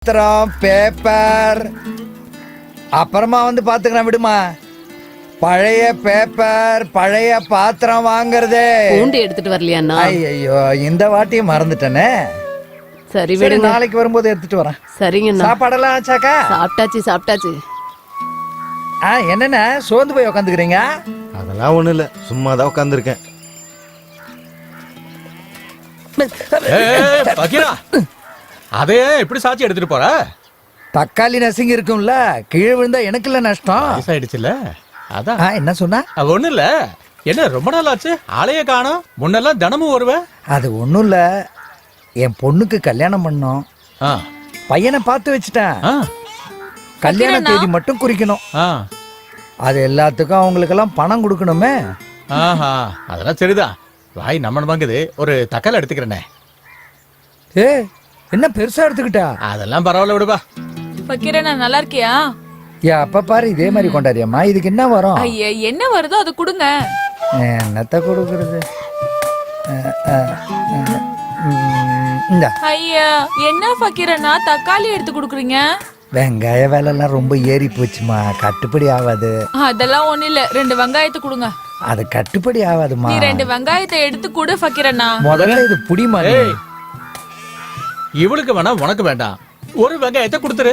பாத்திரம் பேப்பர் அப்புறமா வந்து பாத்துக்கிறேன் விடுமா. பழைய பேப்பர் பழைய பாத்திரம் வாங்குறதே. பூண்டு எடுத்துட்டு வரலையா? ஐயோ இந்த வாட்டியும் மறந்துட்டேனே. சரி சரி விடுங்க, நாளைக்கு வரும்போது எடுத்துட்டு வரேன். சரிங்கண்ணா. சாப்பாடெல்லாம் ஆச்சாக்கா? சாப்பிட்டாச்சு. என்னென்ன சோர்ந்து போய் உக்காந்துக்கிறீங்க? அதெல்லாம் ஒண்ணும் இல்ல, சும்மா தான் உட்காந்துருக்கேன். அதே எப்படி சாட்சி எடுத்துட்டு போற? தக்காளி நசுங்கி இருக்கும்ல, கீழே விழுந்தா எனக்கு இல்ல நஷ்டம். ஆயிடுச்சுல அதான். என்ன சொன்ன? அது ஒண்ணு இல்ல. என்ன ரொம்ப நாள் ஆச்சு, ஆளையே காணோம். முன்னெல்லாம் தினமும் வருவேன். அது ஒண்ணும் இல்ல, என் பொண்ணுக்கு கல்யாணம் பண்ணோம். பையனை பார்த்து வச்சுட்டேன். கல்யாண தேதி மட்டும் குறிக்கணும். அது எல்லாத்துக்கும் அவங்களுக்கெல்லாம் பணம் கொடுக்கணுமே. அதெல்லாம் சரிதான். வாய் நம்ம வாங்குது. ஒரு தக்காளி எடுத்துக்கிறேனே. என்ன பெருசா எடுத்துக்கிட்டா? அதெல்லாம் பரவாயில்ல விடுப்பா. பக்கீரண்ணா நல்லா இருக்கியா? அப்ப பாரு இதே மாதிரி கொண்டாடியம்மா. இதுக்கு என்ன வரும்? ஐயா என்ன வருதோ அதை கொடுங்க. என்னத்த கொடுக்கறது? ஐயா என்ன பக்கீரண்ணா தக்காளி எடுத்து கொடுக்குறீங்க? வெங்காய வேலை எல்லாம் ரொம்ப ஏறி போச்சுமா, கட்டுப்படி ஆகாது. அதெல்லாம் ஒண்ணு இல்ல, 2 வெங்காயத்தை கொடுங்க. அது கட்டுப்படி ஆகாதுமா. நீ 2 வெங்காயத்தை எடுத்து கொடு பக்கீரண்ணா. முதல்ல இது புடிமா. இவளுக்கு வேணா உனக்கு வேண்டாம். ஒரு வெங்காயத்தை கொடுத்துரு.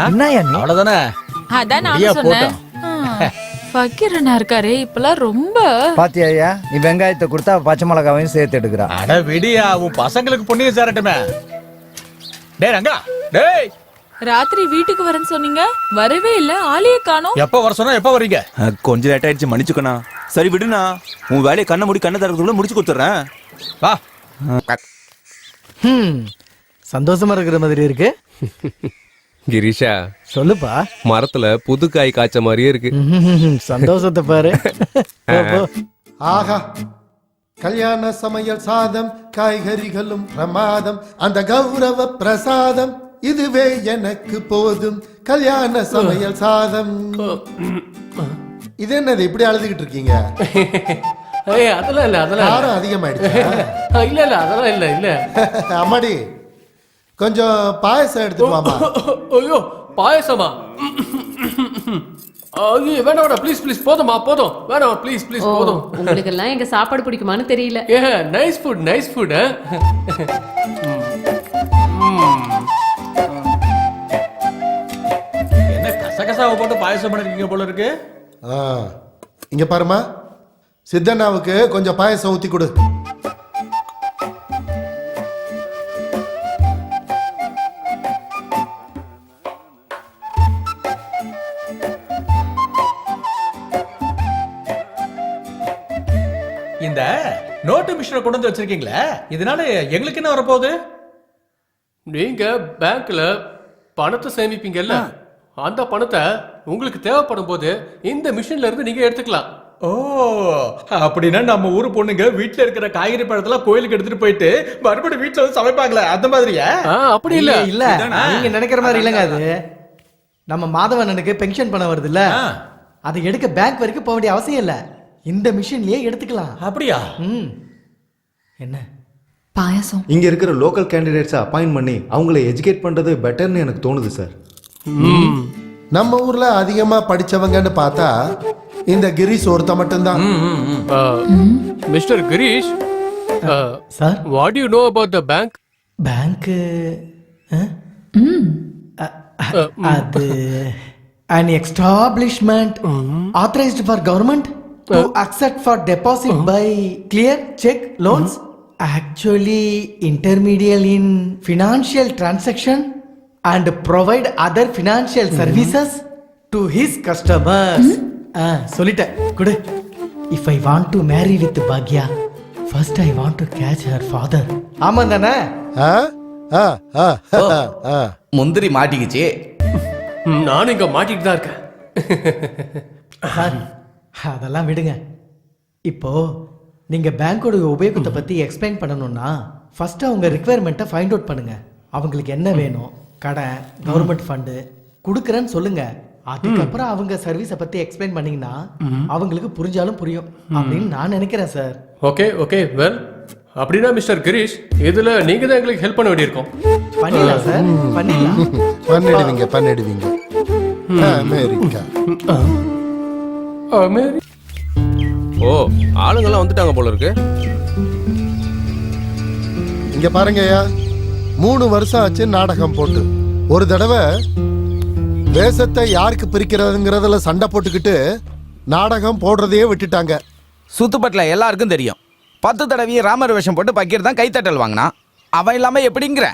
அவ்வளவுதானே. அதான் நான் சொன்னேன். பக்கீரண்ணா இருக்காரு இப்பெல்லாம் ரொம்ப. பாத்தியா, நீ வெங்காயத்தை கொடுத்தா பச்சை மிளகாவையும் சேர்த்து எடுக்கிறா. அட விடியா, உன் பசங்களுக்கு புண்ணியம் சேரட்டுமே. டேய் ரங்கா, டேய். ராத்திரி வீட்டுக்கு வரேன்னு சொன்னீங்க, வரவே இல்ல, ஆளையே காணோம். எப்ப வர சொன்னா எப்ப வரீங்க? கொஞ்சம் லேட் ஆயிடுச்சு, மன்னிச்சுக்கண்ணா. சரி விடுண்ணா, உன் வேலையை கண்ணை மூடி கண்ணை திறக்கிறதுக்குள்ள முடிச்சு கொடுத்துட்றேன். வா. சந்தோஷமா இருக்கிற மாதிரி இருக்கு. கிரீஷா சொல்லுப்பா. மரத்துல புது காய் காய்ச்ச மாதிரியே இருக்கு. சந்தோஷத்தை பாரு. ஆஹா, கல்யாண சமையல் சாதம், காய்கறிகளும் பிரமாதம், அந்த கௌரவ பிரசாதம் இதுவே எனக்கு போதும். கல்யாண சமையல் சாதம். இது என்னது இப்படி அழுதுகிட்டு இருக்கீங்க? அதெல்லாம் இல்ல, அதெல்லாம் யாரும் அதிகமாயிடுச்சு. இல்ல இல்ல அதெல்லாம் இல்ல இல்ல. அம்மாடி கொஞ்சம் பாயசம் எடுத்துட்டு வாமா. ஐயோ பாயசமா? ஐயோ வேணாம் ப்ளீஸ் ப்ளீஸ், போதுமா போதும், வேணாம் ப்ளீஸ் ப்ளீஸ் போதும். உங்களுக்கு எல்லாம் எங்க சாப்பாடு பிடிக்குமான்னு தெரியல. Nice food nice food. என்ன கசகசாவை போட்டு பாயசம் பண்ணிருக்கீங்க போல இருக்கு. இங்க பாருமா, சித்தண்ணாவுக்கு கொஞ்சம் பாயசம் ஊத்தி கொடு. இந்த நோட்டு மிஷினை கொண்டு வந்து வச்சிருக்கீங்களே, இதனால எங்களுக்கு என்ன வரப்போகுது? நீங்க பேங்க்ல பணத்தை சேமிப்பீங்கல்ல, அந்த பணத்தை உங்களுக்கு தேவைப்படும் போது இந்த மிஷின்ல இருந்து நீங்க எடுத்துக்கலாம். ஓ, அப்படின்னா நம்ம ஊரு பொண்ணுங்க வீட்டுல இருக்கிற காய்கறி பழத்தெல்லாம் கோயிலுக்கு எடுத்துட்டு போயிட்டு மறுபடியும் வீட்டுல வந்து சமைப்பாங்களே, அந்த மாதிரியா? அப்படி இல்ல இல்ல, நீங்க நினைக்கிற மாதிரி இல்லங்க. அது நம்ம மாதவண்ணனுக்கு பென்ஷன் பணம் வருது இல்ல, அதை எடுக்க பேங்க் வரைக்கும் போக வேண்டிய அவசியம் இல்ல, இந்த மிஷின்லயே எடுத்துக்கலாம். அப்படியா? என்ன பாயசம்? இங்க இருக்கிற லோக்கல் கேண்டிடேட்ஸை அப்பாயிண்ட் பண்ணி அவங்களை எஜுகேட் பண்றது பெட்டர்னு எனக்கு தோணுது சார். நம்ம ஊர்ல அதிகமா படிச்சவங்கன்னு பார்த்தா இந்த கிரீஷ் ஒருத்த மட்டும்தான். Mister Girish sir, what you know about the bank? Bank அது an establishment authorized for government to accept for deposit by clear check loans, actually intermediate in financial transaction and provide other financial services to his customers. சொல்லிட்டேன் குடு. If I want to marry with Bhagya, first I want to catch her father. ஆமா தானே? முந்திரி மாட்டிக்கிச்சு. நானும் இங்க மாட்டிட்டு தான் இருக்கேன். அதெல்லாம் விடுங்க. இப்போ நீங்க பேங்கோட உபயோகத்தை பத்தி எக்ஸ்பிளைன் பண்ணணும்னா ஃபர்ஸ்ட் அவங்க ரிக்வயர்மெண்ட்டை ஃபைண்ட் அவுட் பண்ணுங்க. அவங்களுக்கு என்ன வேணும், கடன், கவர்மெண்ட் ஃபண்டு கொடுக்குறேன்னு சொல்லுங்க. அதுக்கப்புறம் அவங்க சர்வீஸை பத்தி எக்ஸ்பிளைன் பண்ணீங்கன்னா அவங்களுக்கு புரிஞ்சாலும் புரியும் அப்படின்னு நான் நினைக்கிறேன் சார். ஓகே ஓகே, வெல் அப்படின்னா மிஸ்டர் கிரீஷ் இதுல நீங்க தான் எங்களுக்கு ஹெல்ப் பண்ண வேண்டியிருக்கோம். பண்ணிடலாம் சார், பண்ணிடலாம். பண்ணிடுவீங்க. அமெரிக்கா. ஓ ஆளுங்கெல்லாம் வந்துட்டாங்க போல இருக்கு. இங்க பாருங்கய்யா, 3 வருஷம் ஆச்சு நாடகம் போட்டு. ஒரு தடவை தேசத்தை யாருக்கு பிரிக்கிறதுங்கிறதுல சண்டை போட்டுக்கிட்டு நாடகம் போடுறதையே விட்டுட்டாங்க. சுத்துப்பட்டுல எல்லாருக்கும் தெரியும் 10 தடவையும் ராமர் வேஷம் போட்டு பக்கீர் தான் கைத்தட்டல் வாங்கினான். அவன் இல்லாம எப்படிங்கிற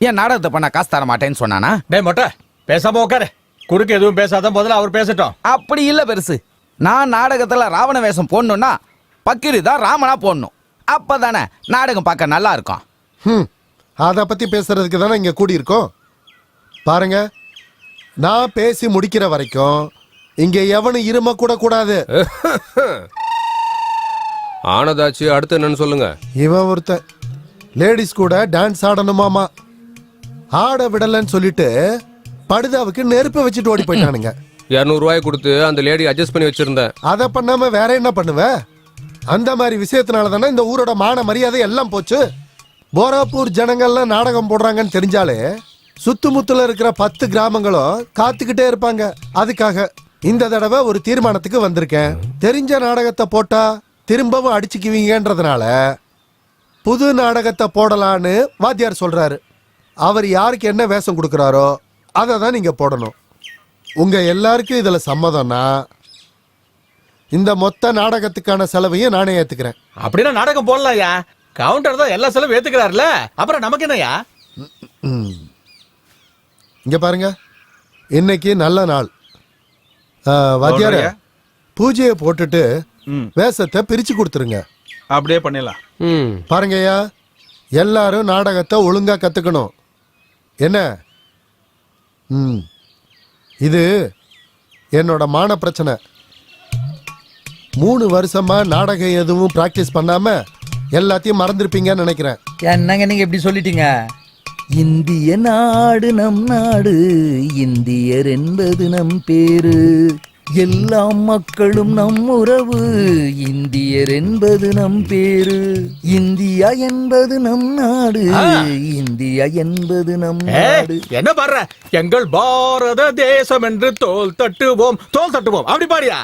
ஏன் நாடகத்தை பண்ண காசு தர மாட்டேன்னு சொன்னானா? டேய் மொட்டை பேசாம உட்காரு. குறுக்கு எதுவும் பேசாத, முதல்ல அவர் பேசட்டும். அப்படி இல்ல பெருசு. நான் நாடகத்துல ராவண வேஷம் போடணும்னா பக்கீர் தான் ராமனா போடணும். அப்பதானே நாடகம் பார்க்க நல்லா இருக்கும். அதை பத்தி பேசுறதுக்கு தானே இங்க கூடியிருக்கோம். பாருங்க, நான் பேசி முடிக்கிற வரைக்கும் இங்க எவனும் இரும கூட கூடாது. ஆனதாச்சு, அடுத்து என்னன்னு சொல்லுங்க. இவன் ஒருத்தன் லேடிஸ் கூட டான்ஸ் ஆடணுமாமா. ஆட விடலன்னு சொல்லிட்டு படுதாவுக்கு நெருப்பு வச்சுட்டு ஓடி போயிட்டானுங்க. 200 ரூபாய் கொடுத்து அந்த லேடி அட்ஜஸ்ட் பண்ணி வச்சிருந்தேன். அதை பண்ணாம வேற என்ன பண்ணுவ? அந்த மாதிரி விஷயத்தினால தானே இந்த ஊரோட மான மரியாதை எல்லாம் போச்சு. போராப்பூர் ஜனங்கள்லாம் நாடகம் போடுறாங்கன்னு தெரிஞ்சாலே சுத்துமுத்துல இருக்கிற 10 கிராமங்களும் காத்துக்கிட்டே இருப்பாங்க. அதுக்காக இந்த தடவை ஒரு தீர்மானத்துக்கு வந்திருக்கேன். தெரிஞ்ச நாடகத்தை போட்டா திரும்பவும் அடிச்சுக்குவீங்கன்றதுனால புது நாடகத்தை போடலான்னு வாத்தியார் சொல்றாரு. அவர் யாருக்கு என்ன வேஷம் கொடுக்குறாரோ அதை தான் நீங்க போடணும். உங்க எல்லாருக்கும் இதுல சம்மதம்னா இந்த மொத்த நாடகத்துக்கான செலவையும் நானே ஏத்துக்கிறேன். அப்படின்னா நாடகம் போடலாம்யா. கவுண்டர் தான் எல்லா செலவும் ஏத்துக்கிறாருல, அப்புறம் நமக்கு என்னய்யா? இங்க பாருங்க, இன்னைக்கு நல்ல நாள். வாத்தியார பூஜையை போட்டுட்டு வேஷத்தை பிரிச்சு கொடுத்துருங்க. அப்படியே பண்ணிடலாம். பாருங்கய்யா, எல்லாரும் நாடகத்தை ஒழுங்கா கத்துக்கணும். என்ன? இது என்னோட மான பிரச்சனை. 3 வருஷமா நாடகம் எதுவும் பிராக்டிஸ் பண்ணாம எல்லாத்தையும் மறந்துருப்பீங்கன்னு நினைக்கிறேன். என்னங்க நீங்க எப்படி சொல்லிட்டீங்க? இந்திய நாடு நம் நாடு, இந்தியர் என்பது நம் பேரு, எல்லா மக்களும் நம் உறவு, இந்தியர் என்பது நம் பேரு, இந்தியா என்பது நம் நாடு, இந்தியா என்பது நம் நாடு. என்ன பாடுற? எங்கள் பாரத தேசம் என்று தோல் தட்டுவோம், தோல் தட்டுவோம். அப்படி பாடியா?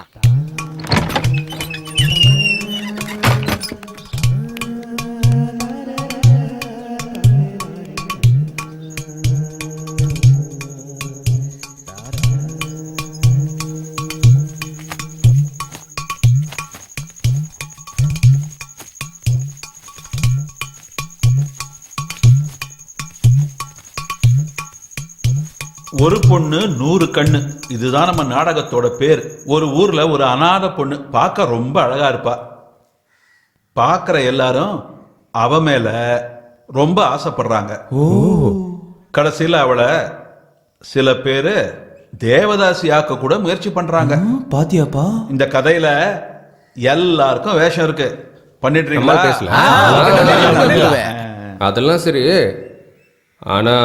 ஒரு பொண்ணு 100 கண்ணு, இதுதான் நம்ம நாடகத்தோட பேர். ஒரு ஊர்ல ஒரு அனாதை பொண்ணு பார்க்க ரொம்ப அழகா இருப்பா. பார்க்குற எல்லாரும் அவ மேல ரொம்ப ஆசைப்படுறாங்க. கடைசியில் அவளை சில பேரு தேவதாசி ஆக்க கூட முயற்சி பண்றாங்க. பாத்தியாப்பா? இந்த கதையில எல்லாருக்கும் வேஷம் இருக்கு. பண்ணிட்டு அதெல்லாம் சரி. ஆனா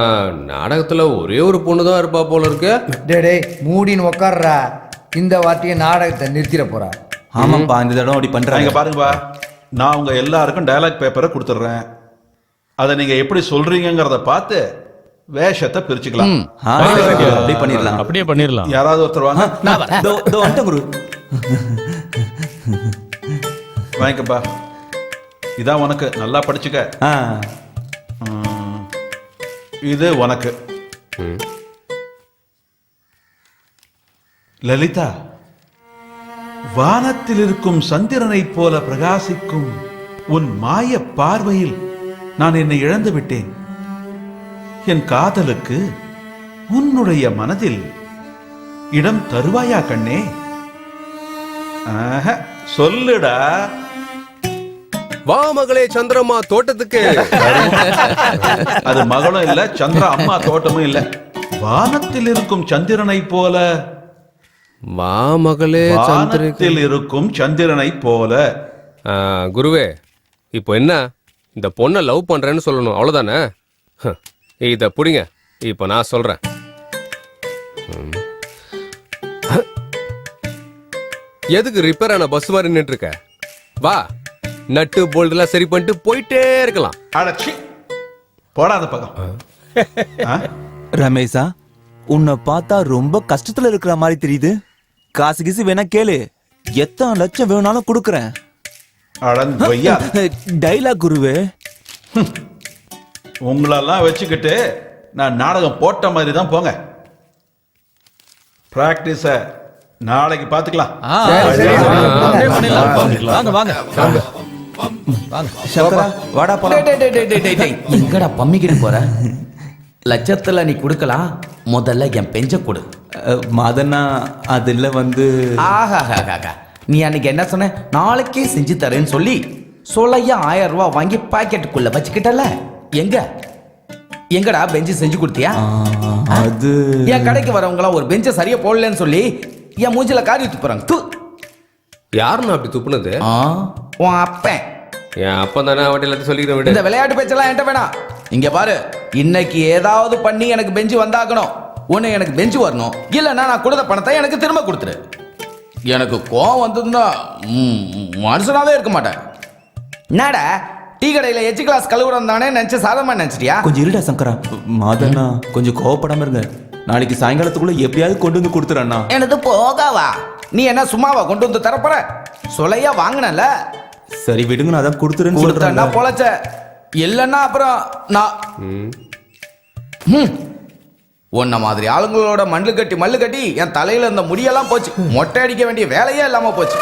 நாடகத்துல ஒரே ஒரு பொண்ணு தான் இருப்பா போல இருக்கு. டேய் மூடின்னு உக்காடுறா. இந்த வாட்டிய நாடகத்தை நிறுத்திட போறா. ஆமாப்பா, இந்த தடவை அப்படி பண்றாங்க. பாருங்கப்பா, நான் உங்க எல்லாருக்கும் டயலாக் பேப்பரை கொடுத்துட்றேன். அதை நீங்க எப்படி சொல்றீங்கிறத பார்த்து வேஷத்தை பிரிச்சுக்கலாம். அப்படியே பண்ணிடலாம். அப்படியே பண்ணிடலாம். யாராவது ஒருத்தர் வாங்க. குரு வாங்கிக்கப்பா, இதான் உனக்கு. நல்லா படிச்சுக்க. இது உனக்கு. லலிதா, வானத்தில் இருக்கும் சந்திரனை போல பிரகாசிக்கும் உன் மாய பார்வையில் நான் என்னை இழந்து விட்டேன். என் காதலுக்கு உன்னுடைய மனதில் இடம் தருவாயா கண்ணே? சொல்லுடா. வா மகளே சந்திரம்மா தோட்டத்துக்கு. அது மகளும் இல்ல, சந்திர அம்மா தோட்டமும் இல்ல. வானத்தில் இருக்கும் சந்திரனை போல. வா மகளே வானத்தில் இருக்கும் சந்திரனை போல. குருவே, இப்போ என்ன? இந்த பொண்ணை லவ் பண்றேன்னு சொல்லணும், அவ்வளவுதானே? இத புடிங்க. இப்போ நான் சொல்றேன். எதுக்கு ரிப்பேர் ஆன பஸ் மாதிரி நின்று இருக்க? வா, நட்டு போல்டெல்லாம் சரி பண்ணிட்டு போயிட்டே இருக்கலாம். அடச்சி போடாத பக்கம். ஆ? ரமேஷா, உன்னை பார்த்தா ரொம்ப கஷ்டத்துல இருக்கிற மாதிரி தெரியுது. காசு கீசு வேணா கேளு, எத்தனை லட்சம் வேணாலும் கொடுக்கறேன். அடங்கொய்யா. டைலாக் குருவே. உங்களெல்லாம் வச்சுக்கிட்டு நான் நாடகம் போட்ட மாதிரி தான் போங்க. பிராக்டிஸ நாளைக்கு பார்த்துக்கலாம். வாங்க வாங்க சங்கரா, வாடா போலாம். எங்கடா பம்மிக்கிட்டு போற? லட்சத்துல நீ கொடுக்கலாம், முதல்ல என் பெஞ்ச கொடு. மாதன்னா அதுல வந்து ஆஹா, நீ அன்னைக்கு என்ன சொன்ன? நாளைக்கே செஞ்சு தரேன்னு சொல்லி சொல்லையா 1000 ரூபாய் வாங்கி பாக்கெட்டுக்குள்ள வச்சுக்கிட்டல. எங்கடா பெஞ்சு செஞ்சு கொடுத்தியா? அது என் கடைக்கு வரவங்களாம் ஒரு பெஞ்சை சரியா போடலன்னு சொல்லி என் மூஞ்சில காரி துப்புறாங்க. யாருன்னு அப்படி துப்புனது? உன் அப்பன். என் அப்பன் தானே அவன் எல்லாத்தையும் சொல்லிக்கிறேன் விடு. இந்த விளையாட்டு பேச்செல்லாம் என்கிட்ட வேணாம். இங்க பாரு, இன்னைக்கு ஏதாவது பண்ணி எனக்கு பெஞ்சு வந்தாகணும். ஒண்ணு எனக்கு பெஞ்சு வரணும், இல்லைன்னா நான் கொடுத்த பணத்தை எனக்கு திரும்ப கொடுத்துரு. எனக்கு கோவம் வந்ததுன்னா மனுஷனாவே இருக்க மாட்டேன். என்னடா டீ கடையில எச்சு கிளாஸ் கழுவுறம் தானே நினைச்சு சாதமா நினைச்சிட்டியா? கொஞ்சம் இருடா சங்கரா. மாதன்னா கொஞ்சம் கோவப்படாம இருங்க. நாளைக்கு சாயங்காலத்துக்குள்ள எப்படியாவது கொண்டு வந்து கொடுத்துறேன்னா. எனது போகாவா? நீ என்ன சும்மாவா கொண்டு வந்து தரப்போற? சொல்லையா வாங்கினல. சரி விடுங்க, நான் அதான் கொடுத்துறேன்னு கொடுத்தா சொல்றேன். பொழைச்ச, இல்லைன்னா அப்புறம் நான் உன்ன மாதிரி ஆளுங்களோட மல்லு கட்டி என் தலையில இருந்த முடியெல்லாம் போச்சு. மொட்டை அடிக்க வேண்டிய வேலையே இல்லாம போச்சு.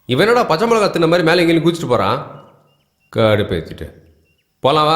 இவனோட பச்சை மிளகா தின்ன மாதிரி மேலே எங்கேயும் குதிச்சுட்டு போறான். காடு பேத்திட்டு போலாம் வா.